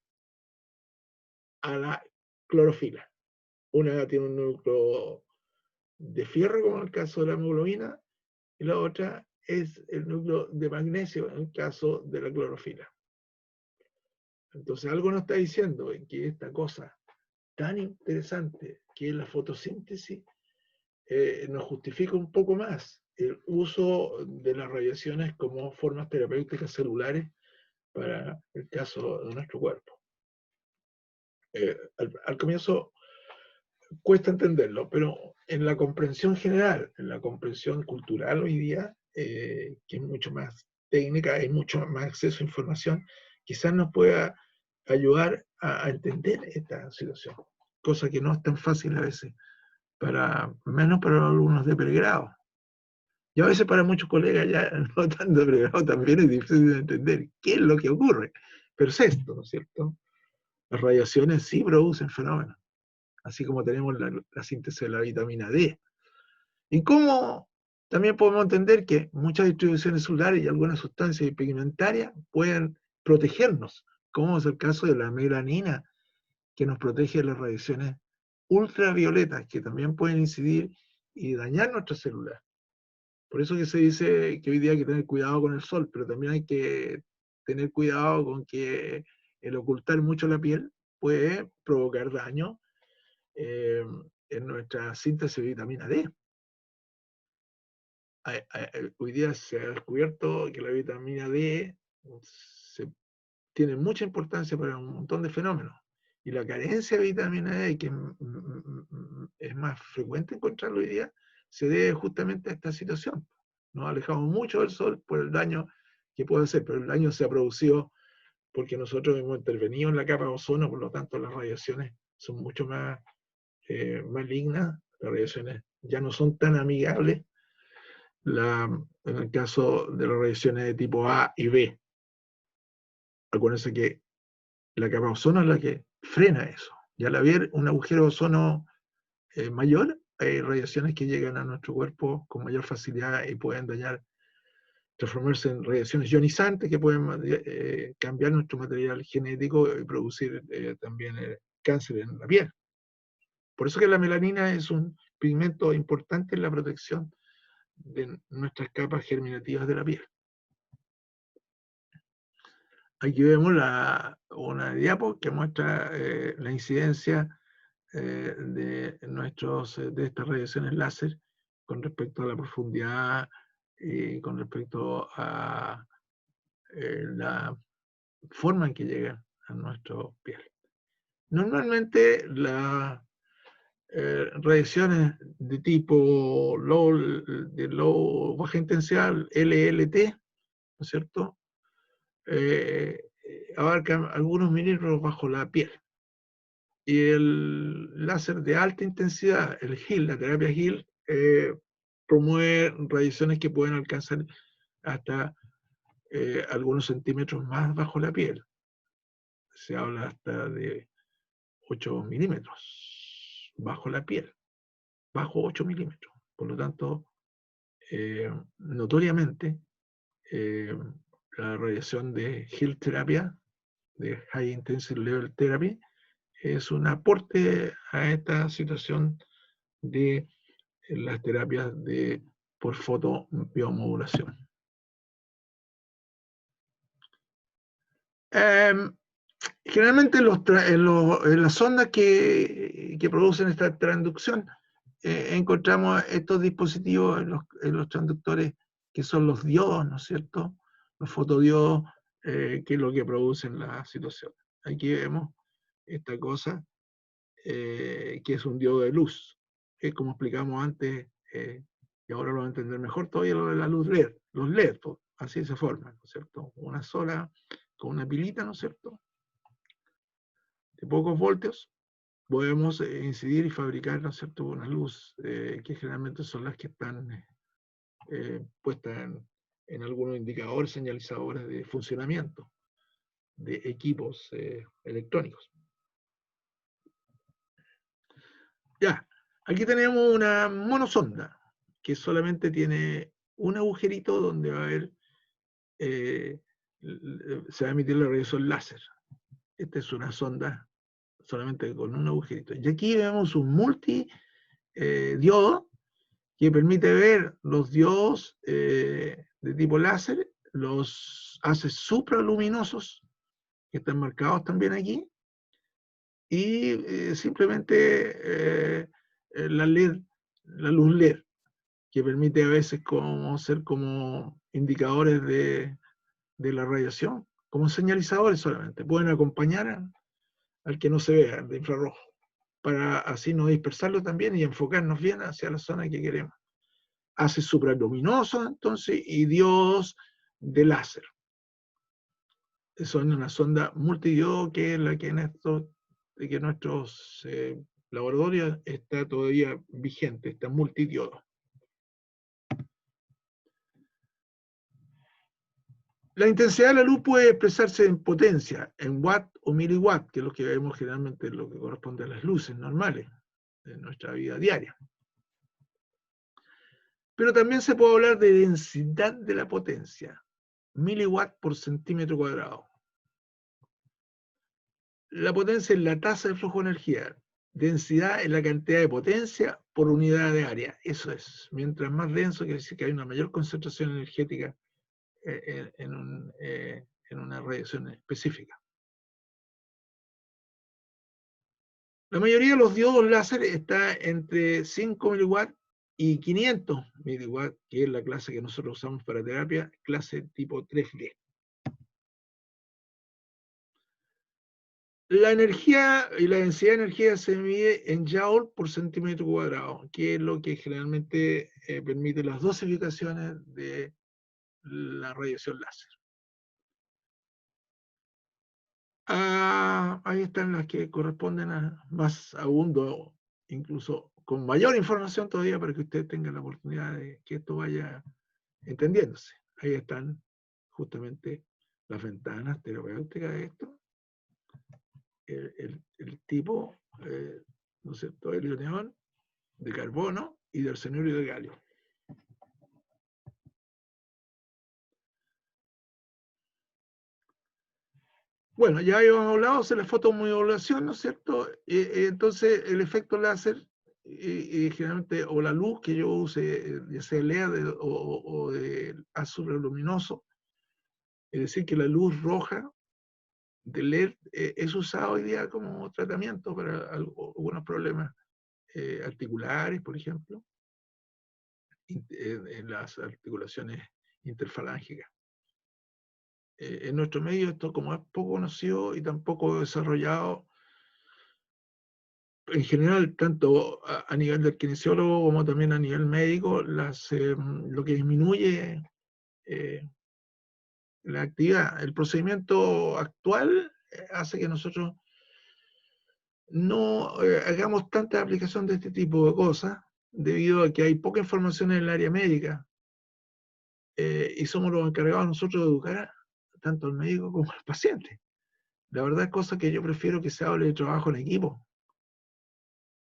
S1: a la clorofila. Una tiene un núcleo de fierro, como en el caso de la hemoglobina, y la otra es el núcleo de magnesio, en el caso de la clorofila. Entonces, algo nos está diciendo en que esta cosa tan interesante que es la fotosíntesis nos justifica un poco más el uso de las radiaciones como formas terapéuticas celulares para el caso de nuestro cuerpo. Al comienzo cuesta entenderlo, pero en la comprensión general, en la comprensión cultural hoy día, que es mucho más técnica, hay mucho más acceso a información, quizás nos pueda ayudar a entender esta situación, cosa que no es tan fácil a veces, menos para los alumnos de pregrado. Y a veces para muchos colegas ya no tan de pregrado también es difícil de entender qué es lo que ocurre. Pero es esto, ¿no es cierto? Las radiaciones sí producen fenómenos, así como tenemos la síntesis de la vitamina D. Y cómo también podemos entender que muchas distribuciones celulares y algunas sustancias pigmentarias pueden protegernos, como es el caso de la melanina, que nos protege de las radiaciones ultravioletas, que también pueden incidir y dañar nuestras células. Por eso que se dice que hoy día hay que tener cuidado con el sol, pero también hay que tener cuidado con que el ocultar mucho la piel puede provocar daño eh, en nuestra síntesis de vitamina D. Hoy día se ha descubierto que la vitamina D se, tiene mucha importancia para un montón de fenómenos. Y la carencia de vitamina D, que es más frecuente encontrarlo hoy día, se debe justamente a esta situación. Nos alejamos mucho del sol por el daño que puede hacer, pero el daño se ha producido porque nosotros hemos intervenido en la capa de ozono, por lo tanto las radiaciones son mucho más malignas, las radiaciones ya no son tan amigables en el caso de las radiaciones de tipo A y B. Acuérdense que la capa de ozono es la que frena eso. Y al haber un agujero de ozono mayor, hay radiaciones que llegan a nuestro cuerpo con mayor facilidad y pueden dañar, transformarse en radiaciones ionizantes que pueden cambiar nuestro material genético y producir también cáncer en la piel. Por eso que la melanina es un pigmento importante en la protección de nuestras capas germinativas de la piel. Aquí vemos una diapo que muestra la incidencia de estas radiaciones láser con respecto a la profundidad y con respecto a la forma en que llegan a nuestra piel. Normalmente las radiaciones de tipo baja intensidad, LLT, ¿no es cierto? Abarcan algunos milímetros bajo la piel. Y el láser de alta intensidad, el HIL, la terapia HIL, promueve radiaciones que pueden alcanzar hasta algunos centímetros más bajo la piel. Se habla hasta de 8 milímetros bajo la piel, bajo 8 milímetros. Por lo tanto, notoriamente, la radiación de HIL terapia, de High Intensity Level Therapy, es un aporte a esta situación de las terapias por fotobiomodulación. Generalmente en las ondas que producen esta transducción, encontramos estos dispositivos en los transductores que son los diodos, ¿no es cierto? Los fotodiodos, que es lo que producen la situación. Aquí vemos esta cosa, que es un diodo de luz. Como explicamos antes, y ahora lo van a entender mejor todavía, lo de la luz LED. Los LED, pues, así se forman, ¿no es cierto? Una sola, con una pilita, ¿no es cierto? De pocos voltios, podemos incidir y fabricar, ¿no es cierto?, una luz, que generalmente son las que están puestas en algunos indicadores, señalizadores de funcionamiento de equipos electrónicos. Ya, aquí tenemos una monosonda que solamente tiene un agujerito donde va a haber, se va a emitir la radiación láser. Esta es una sonda solamente con un agujerito. Y aquí vemos un multidiodo que permite ver los diodos de tipo láser, los haces supraluminosos, que están marcados también aquí, y simplemente la luz LED, que permite a veces ser como indicadores de la radiación, como señalizadores solamente. Pueden acompañar al que no se vea, de infrarrojo, para así no dispersarlo también y enfocarnos bien hacia la zona que queremos. Hace supraluminoso, entonces, y diodos de láser. Son una sonda multidiodo que es la que en nuestros laboratorios está todavía vigente, está multidiodo. La intensidad de la luz puede expresarse en potencia, en watt o miliwatt, que es lo que vemos generalmente, lo que corresponde a las luces normales de nuestra vida diaria. Pero también se puede hablar de densidad de la potencia, miliwatt por centímetro cuadrado. La potencia es la tasa de flujo de energía. densidad es la cantidad de potencia por unidad de área. Eso es. Mientras más denso, quiere decir que hay una mayor concentración energética en una radiación específica. La mayoría de los diodos láser está entre 5 miliwatts y 500 miliwatts, que es la clase que nosotros usamos para terapia, clase tipo 3D. La energía y la densidad de energía se mide en joule por centímetro cuadrado, que es lo que generalmente permite las dosificaciones de la radiación láser. Ahí están las que corresponden a más abundo, incluso con mayor información todavía para que ustedes tengan la oportunidad de que esto vaya entendiéndose. Ahí están justamente las ventanas terapéuticas de esto. El tipo, ¿no es cierto?, helio neón, de carbono y de arsenuro y de galio. Bueno, ya habíamos hablado de la fotomodulación, ¿no es cierto? Entonces, el efecto láser, generalmente, o la luz que yo use, ya sea LED o de azul luminoso, es decir, que la luz roja de LED es usada hoy día como tratamiento para algunos problemas articulares, por ejemplo, en las articulaciones interfalángicas. En nuestro medio esto, como es poco conocido y tampoco desarrollado, en general, tanto a nivel del kinesiólogo como también a nivel médico, lo que disminuye la actividad. El procedimiento actual hace que nosotros no hagamos tanta aplicación de este tipo de cosas, debido a que hay poca información en el área médica, y somos los encargados nosotros de educar tanto al médico como al paciente. La verdad es cosa que yo prefiero que se hable de trabajo en equipo,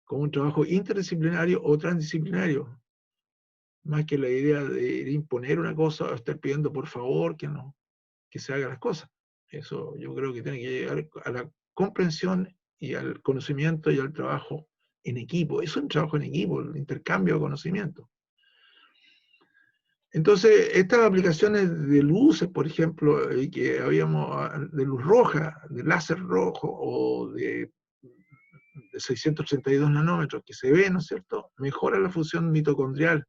S1: como un trabajo interdisciplinario o transdisciplinario, más que la idea de imponer una cosa o estar pidiendo por favor que se hagan las cosas. Eso yo creo que tiene que llegar a la comprensión y al conocimiento y al trabajo en equipo. Es un trabajo en equipo, el intercambio de conocimiento. Entonces, estas aplicaciones de luces, por ejemplo, que habíamos, de luz roja, de láser rojo o de 632 nanómetros que se ve, ¿no es cierto?, mejora la función mitocondrial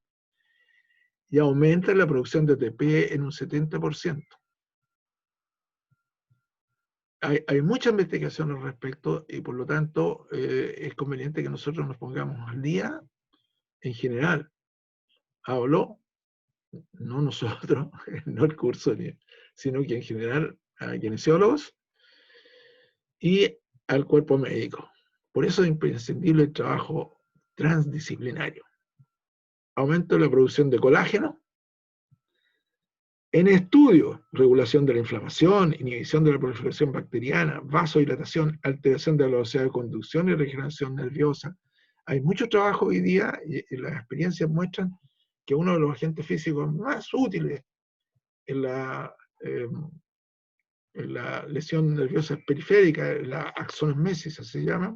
S1: y aumenta la producción de ATP en un 70%. Hay mucha investigación al respecto y por lo tanto es conveniente que nosotros nos pongamos al día en general. Hablo, no nosotros, no el curso, sino que en general a kinesiólogos y al cuerpo médico. Por eso es imprescindible el trabajo transdisciplinario. Aumento de la producción de colágeno. En estudio, regulación de la inflamación, inhibición de la proliferación bacteriana, vasodilatación, alteración de la velocidad de conducción y regeneración nerviosa. Hay mucho trabajo hoy día y las experiencias muestran que uno de los agentes físicos más útiles en la lesión nerviosa periférica, la axonomesis se llama,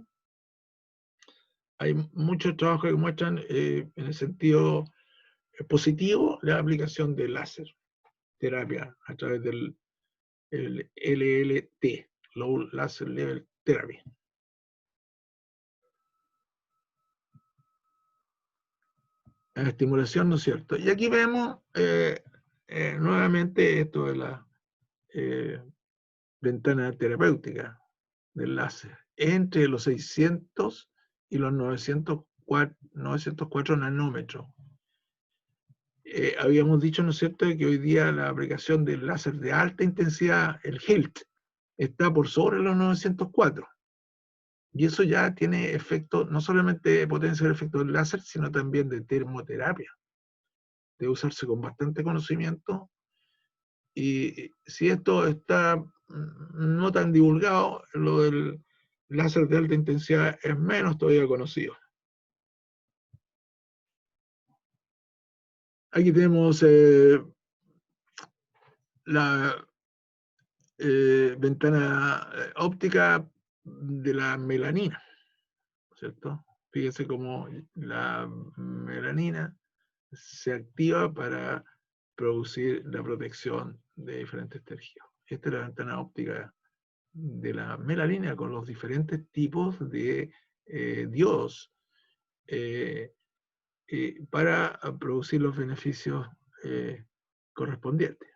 S1: hay muchos trabajos que muestran en el sentido positivo la aplicación de láser terapia a través del LLT, Low Laser Level Therapy. La estimulación, ¿no es cierto? Y aquí vemos nuevamente esto de la ventana terapéutica del láser entre los 600 y los 904 nanómetros. Habíamos dicho, ¿no es cierto?, que hoy día la aplicación del láser de alta intensidad, el HILT, está por sobre los 904. Y eso ya tiene efecto, no solamente potencia el efecto del láser, sino también de termoterapia. Debe usarse con bastante conocimiento. Y si esto está no tan divulgado, lo del láser de alta intensidad es menos todavía conocido. Aquí tenemos la ventana óptica de la melanina. ¿cierto? Fíjense cómo la melanina se activa para producir la protección de diferentes tejidos. Esta es la ventana óptica de la melanina con los diferentes tipos de diodos para producir los beneficios correspondientes.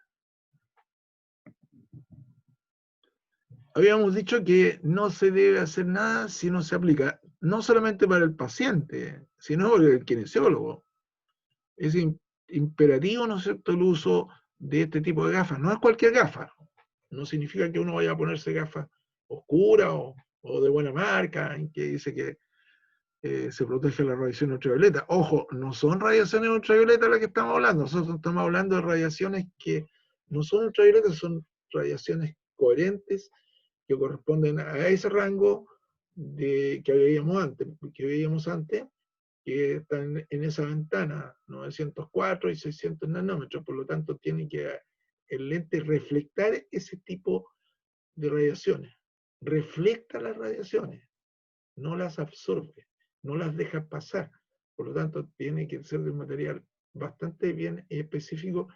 S1: Habíamos dicho que no se debe hacer nada si no se aplica, no solamente para el paciente, sino para el kinesiólogo. Es imperativo, ¿no es cierto?, el uso de este tipo de gafas. No es cualquier gafa. No significa que uno vaya a ponerse gafas oscuras o de buena marca, en que dice que se protege la radiación ultravioleta. Ojo, no son radiaciones ultravioletas las que estamos hablando. Nosotros estamos hablando de radiaciones que no son ultravioletas, son radiaciones coherentes que corresponden a ese rango que veíamos antes, que están en esa ventana, 904 y 600 nanómetros, por lo tanto tiene que el lente reflectar ese tipo de radiaciones. Reflecta las radiaciones, no las absorbe, no las deja pasar. Por lo tanto, tiene que ser de un material bastante bien específico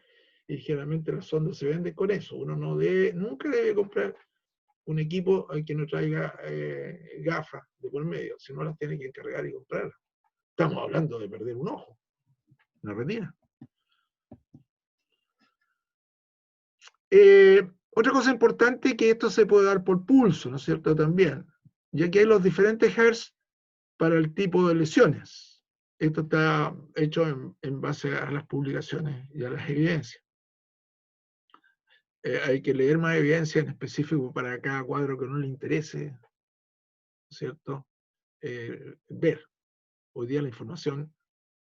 S1: y generalmente las ondas se venden con eso. Uno nunca debe comprar un equipo que no traiga gafas de por medio, si no las tiene que encargar y comprarlas. Estamos hablando de perder un ojo, una retina. Otra cosa importante es que esto se puede dar por pulso, ¿no es cierto? También, ya que hay los diferentes hertz para el tipo de lesiones. Esto está hecho en base a las publicaciones y a las evidencias. Hay que leer más evidencia en específico para cada cuadro que no le interese, ¿no es cierto? Ver. Hoy día la información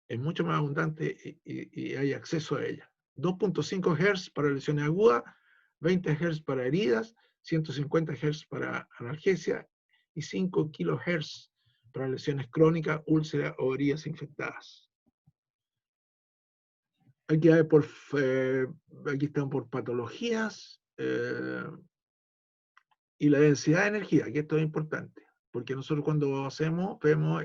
S1: es mucho más abundante y hay acceso a ella. 2.5 Hz para lesiones agudas, 20 Hz para heridas, 150 Hz para analgesia y 5 kHz para lesiones crónicas, úlceras o heridas infectadas. Aquí están por patologías y la densidad de energía, que esto es importante, porque nosotros cuando vemos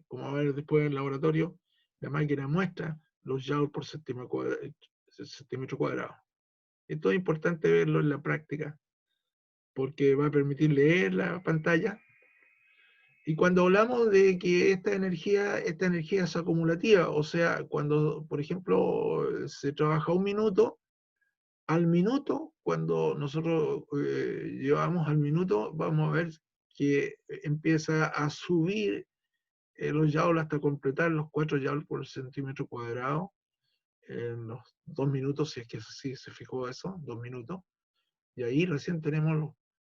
S1: como va a ver después en el laboratorio, la máquina muestra los joules por centímetro cuadrado. Esto es importante verlo en la práctica, porque va a permitir leer la pantalla. Y cuando hablamos de que esta energía es acumulativa, o sea, cuando, por ejemplo, se trabaja un minuto, al minuto, cuando nosotros llevamos al minuto, vamos a ver que empieza a subir los joules hasta completar los 4 joules por centímetro cuadrado en los 2 minutos, si es que sí se fijó eso, 2 minutos. Y ahí recién tenemos los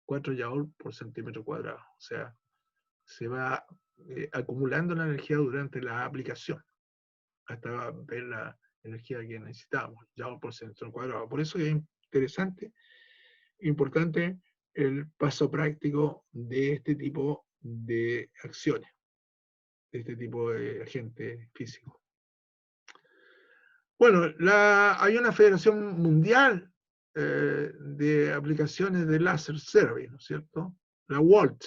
S1: 4 joules por centímetro cuadrado. O sea, se va acumulando la energía durante la aplicación hasta ver la energía que necesitamos, joules por centímetro cuadrado. Por eso es interesante, importante el paso práctico de este tipo de acciones, de este tipo de agente físico. Bueno, hay una federación mundial de aplicaciones de láser therapy, ¿no es cierto? La WALT.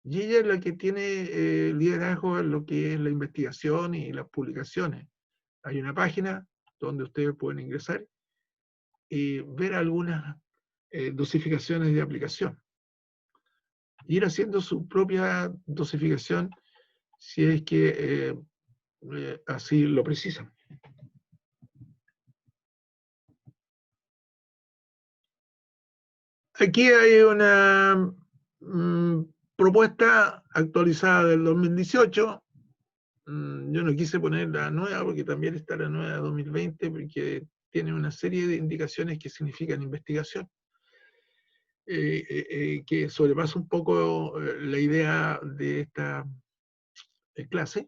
S1: Y ella es la que tiene liderazgo en lo que es la investigación y las publicaciones. Hay una página donde ustedes pueden ingresar y ver algunas dosificaciones de aplicación. Ir haciendo su propia dosificación si es que así lo precisan. Aquí hay una propuesta actualizada del 2018. Yo no quise poner la nueva porque también está la nueva de 2020 porque tiene una serie de indicaciones que significan investigación, que sobrepasa un poco la idea de esta clase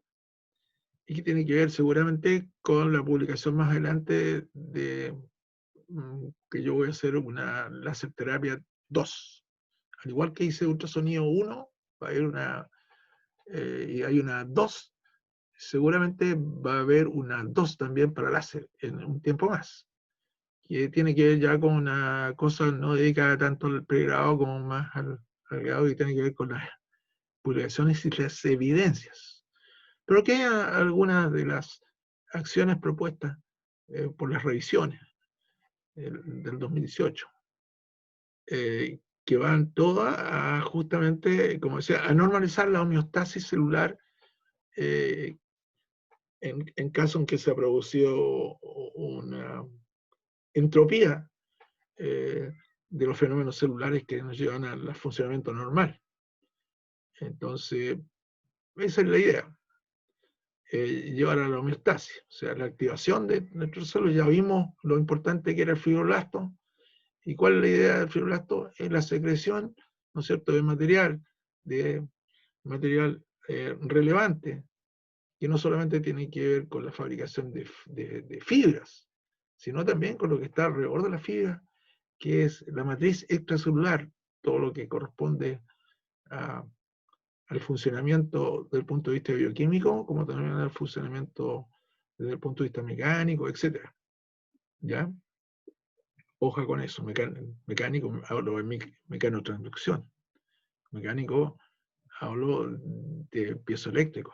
S1: y que tiene que ver seguramente con la publicación más adelante de que yo voy a hacer una láser terapia 2. Al igual que hice ultrasonido 1, va a haber y hay una 2, seguramente va a haber una 2 también para láser en un tiempo más, que tiene que ver ya con una cosa no dedicada tanto al pregrado como más al grado, y tiene que ver con las publicaciones y las evidencias. Pero que hay algunas de las acciones propuestas por las revisiones del 2018, que van todas a justamente, como decía, a normalizar la homeostasis celular en caso en que se ha producido una entropía de los fenómenos celulares que nos llevan al funcionamiento normal. Entonces, esa es la idea. Llevar a la homeostasis, o sea, la activación de nuestros células. Ya vimos lo importante que era el fibroblasto. ¿Y cuál es la idea del fibroblasto? Es la secreción, ¿no es cierto?, de material relevante, que no solamente tiene que ver con la fabricación de fibras, sino también con lo que está alrededor de la fibra, que es la matriz extracelular, todo lo que corresponde al funcionamiento desde el punto de vista bioquímico, como también al funcionamiento desde el punto de vista mecánico, etc. ¿Ya? Oja con eso, mecánico, hablo de mecanotransducción. Mecánico, hablo de piezoeléctrico.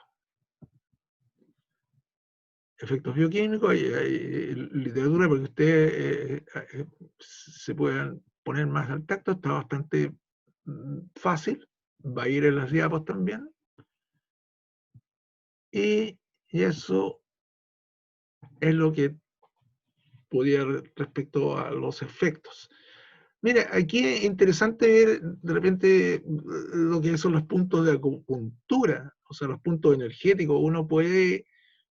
S1: Efectos bioquímicos, hay literatura porque ustedes se puedan poner más al tacto, está bastante fácil, va a ir en las diapos también. Y eso es lo que podía respecto a los efectos. Mira, aquí es interesante ver de repente lo que son los puntos de acupuntura, o sea, los puntos energéticos. Uno puede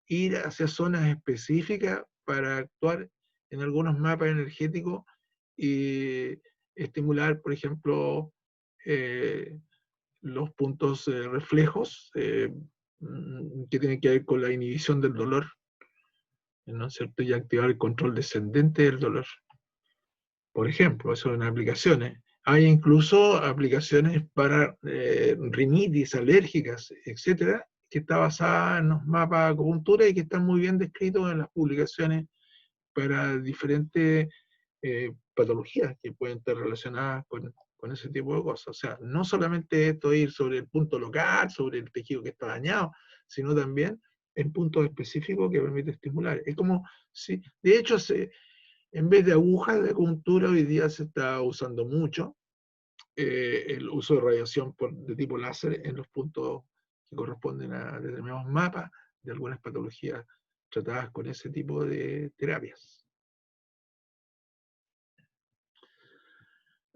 S1: ir hacia zonas específicas para actuar en algunos mapas energéticos y estimular, por ejemplo, los puntos reflejos que tienen que ver con la inhibición del dolor, ¿no es cierto? Y activar el control descendente del dolor. Por ejemplo, eso en aplicaciones. Hay incluso aplicaciones para rinitis alérgicas, etcétera, que está basada en los mapas de acupuntura y que están muy bien descritos en las publicaciones para diferentes patologías que pueden estar relacionadas con ese tipo de cosas. O sea, no solamente esto ir sobre el punto local, sobre el tejido que está dañado, sino también en puntos específicos que permite estimular. Es como si, de hecho, en vez de agujas de acupuntura, hoy día se está usando mucho el uso de radiación de tipo láser en los puntos que corresponden a determinados mapas de algunas patologías tratadas con ese tipo de terapias.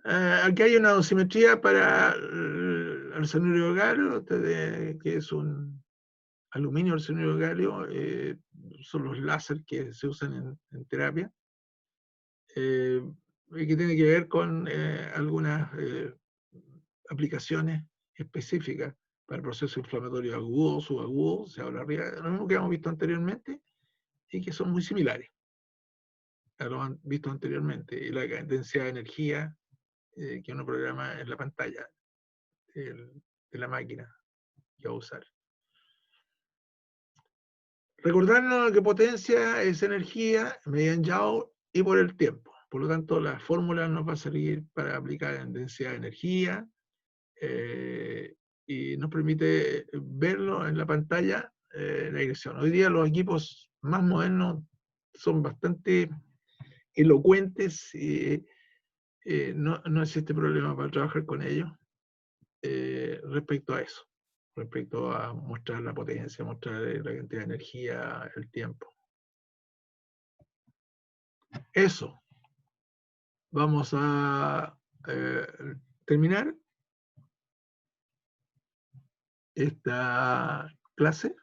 S1: Aquí hay una dosimetría para el arsenuro de galio, que es un aluminio arsenuro de galio, son los láser que se usan en terapia. Que tiene que ver con algunas aplicaciones específicas para el proceso inflamatorio agudo, subagudo, se habla arriba, lo mismo que hemos visto anteriormente, y que son muy similares a lo han visto anteriormente. Y la densidad de energía que uno programa en la pantalla de la máquina que va a usar. Recordarnos que potencia es energía, medida en Joule y por el tiempo. Por lo tanto, la fórmula nos va a servir para aplicar en densidad de energía y nos permite verlo en la pantalla la dirección. Hoy día los equipos más modernos son bastante elocuentes y no existe problema para trabajar con ellos respecto a eso, respecto a mostrar la potencia, mostrar la cantidad de energía, el tiempo. Eso. Vamos a terminar esta clase.